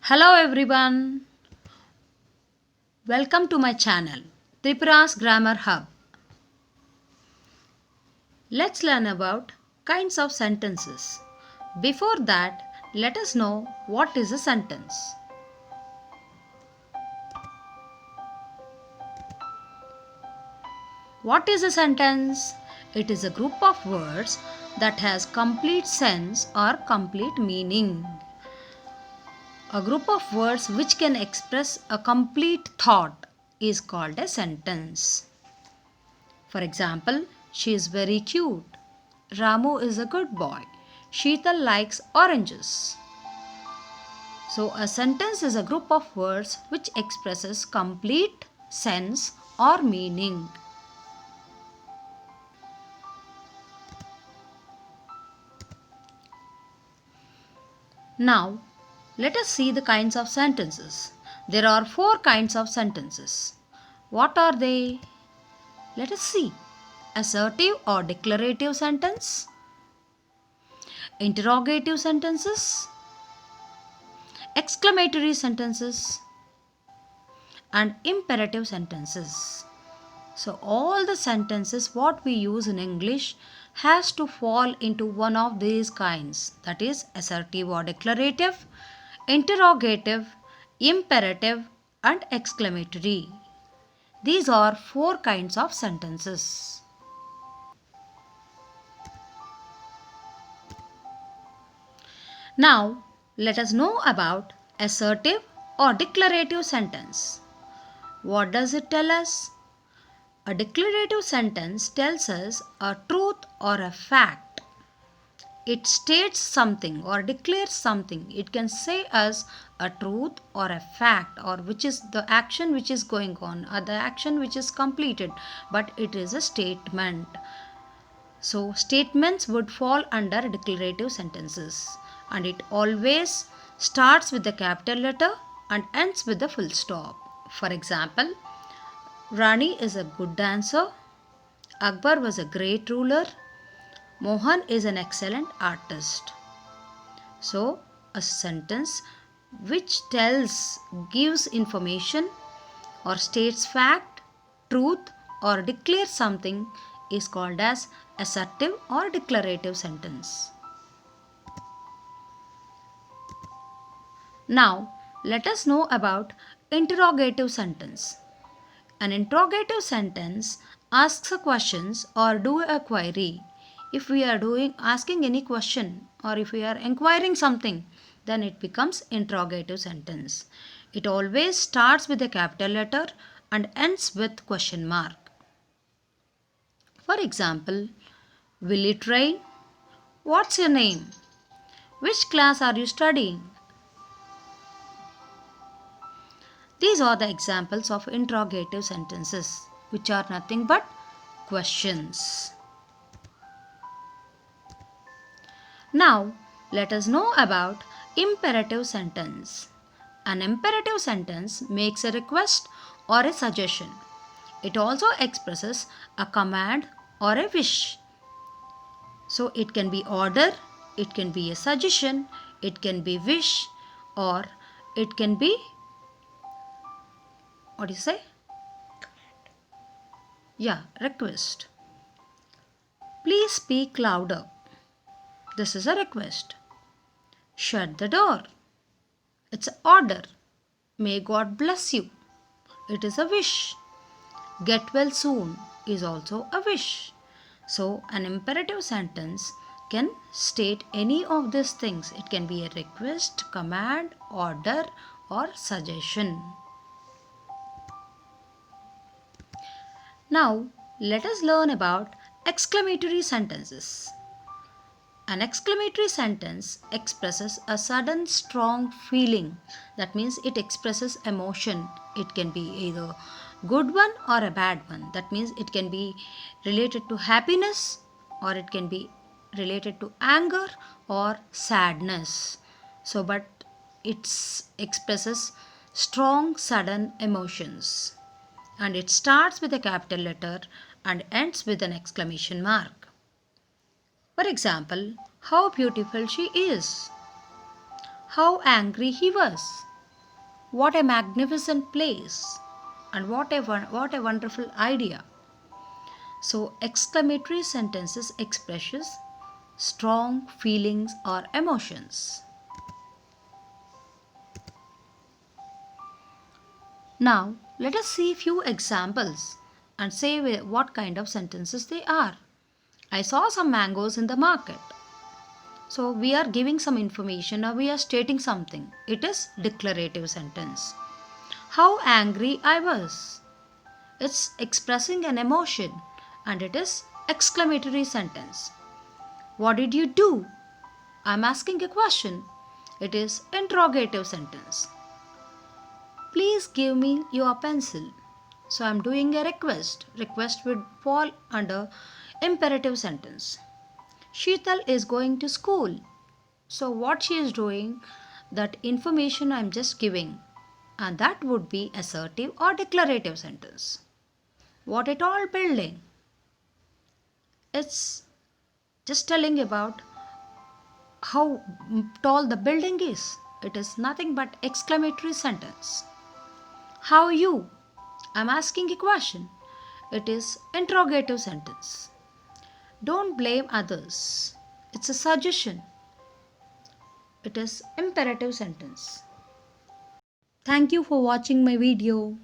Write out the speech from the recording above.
Hello everyone, welcome to my channel Tripura's Grammar Hub. Let's learn about kinds of sentences. Before that, let us know what is a sentence. What is a sentence? It is a group of words that has complete sense or complete meaning. A group of words which can express a complete thought is called a sentence. For example, she is very cute. Ramu is a good boy. Sheetal likes oranges. So, a sentence is a group of words which expresses complete sense or meaning. Now, let us see the kinds of sentences. There are four kinds of sentences. What are they? Let us see. Assertive or declarative sentence, interrogative sentences, exclamatory sentences, and imperative sentences. So, all the sentences what we use in English has to fall into one of these kinds, that is assertive or declarative, interrogative, imperative, and exclamatory. These are four kinds of sentences. Now, let us know about assertive or declarative sentence. What does it tell us? A declarative sentence tells us a truth or a fact. It states something or declares something. It can say us a truth or a fact, or which is the action which is going on or the action which is completed, but it is a statement. So, statements would fall under declarative sentences, and it always starts with the capital letter and ends with the full stop. For example, Rani is a good dancer. Akbar was a great ruler. Mohan is an excellent artist. So, a sentence which gives information or states fact, truth, or declares something is called as assertive or declarative sentence. Now, let us know about interrogative sentence. An interrogative sentence asks a question or do a query. If we are asking any question or if we are inquiring something, then it becomes interrogative sentence. It always starts with a capital letter and ends with question mark. For example, will it rain? What's your name? Which class are you studying? These are the examples of interrogative sentences, which are nothing but questions. Now, let us know about imperative sentence. An imperative sentence makes a request or a suggestion. It also expresses a command or a wish. So, it can be order, it can be a suggestion, it can be wish, or it can be, what do you say? Yeah, request. Please speak louder. This is a request. Shut the door. It's an order. May God bless you. It is a wish. Get well soon is also a wish. So, an imperative sentence can state any of these things. It can be a request, command, order, or suggestion. Now, let us learn about exclamatory sentences. An exclamatory sentence expresses a sudden strong feeling. That means it expresses emotion. It can be either good one or a bad one. That means it can be related to happiness or it can be related to anger or sadness. So but it expresses strong sudden emotions, and it starts with a capital letter and ends with an exclamation mark. For example, how beautiful she is. How angry he was. What a magnificent place! And what a wonderful idea! So, exclamatory sentences expresses strong feelings or emotions. Now, let us see few examples and say what kind of sentences they are. I saw some mangoes in the market. So, we are giving some information or we are stating something. It is declarative sentence. How angry I was. It's expressing an emotion and it is exclamatory sentence. What did you do? I'm asking a question. It is interrogative sentence. Please give me your pencil. So I'm doing a request. Request would fall under imperative sentence. Sheetal is going to school. So what she is doing, that information I'm just giving, and that would be assertive or declarative sentence. What a tall building. It's just telling about how tall the building is. It is nothing but exclamatory sentence. How are you? I'm asking a question. It is interrogative sentence. Don't blame others. It's a suggestion. It is imperative sentence. Thank you for watching my video.